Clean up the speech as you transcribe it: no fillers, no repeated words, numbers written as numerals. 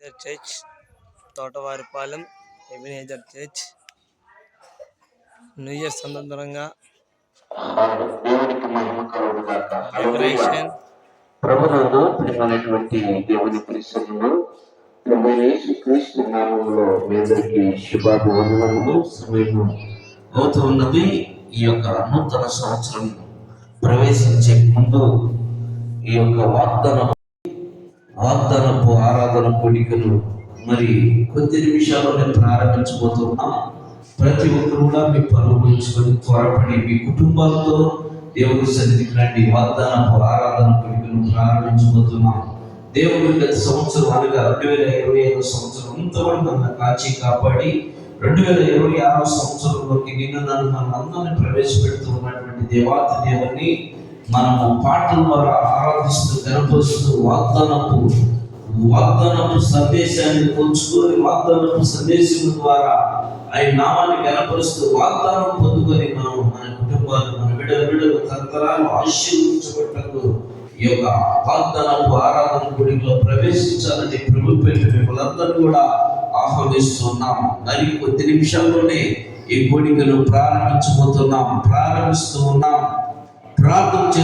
Ebenezer church, Thotavaripalem Ebenezer church new year సందర్భంగా decoration ప్రభునందు ప్రియమైనటువంటి దేవుని పరిసరంలో యేసుక్రీస్తు నామములో మీ అందరికీ శుభాభివందనములు. సమయం అవుతున్నది. ఈ యొక్క నూతన సంవత్సరం ప్రవేశించే ముందు ఈ యొక్క వాగ్దానపు ఆరాధన కోడికలు మరి కొద్ది నిమిషాల్లోనే ప్రారంభించబోతున్నాం. ప్రతి ఒక్కరు కూడా మీ పనులు ఉంచుకొని త్వరపడి మీ కుటుంబాలతో దేవుని సన్నిధికి రండి. వాగ్దానపు ఆరాధన కోడికలు ప్రారంభించబోతున్నాం. దేవుడు గత సంవత్సరం అనగా 2025 సంవత్సరం ఇంతవరకు నన్ను కాచి కాపాడి 2026 సంవత్సరంలోకి మనందరినీ ప్రవేశపెడుతూ ఉన్నటువంటి దేవాతి దేవుని మనము పాటల ద్వారా ఆరాధిస్తూ కనపరుస్తూ వాగ్దానపు సందేశాన్ని పంచుకొని వాగ్దానపు సందేశం ద్వారా ఆయన నామాన్ని కనపరుస్తూ వాగ్దానం పొందుకొని మనం మన కుటుంబాలు మన బిడ్డలు తరతరాలు ఆశీర్వదించబట్టకు ఈ యొక్క వాగ్దానపు ఆరాధన గుడిలో ప్రవేశించాలని ప్రభు పేరు మిమ్మల్ని అందరూ కూడా ఆహ్వానిస్తున్నాం. మరి కొద్ది నిమిషాల్లోనే ఈ కోడికను ప్రారంభిస్తూ ఉన్నాం. ప్రార్థన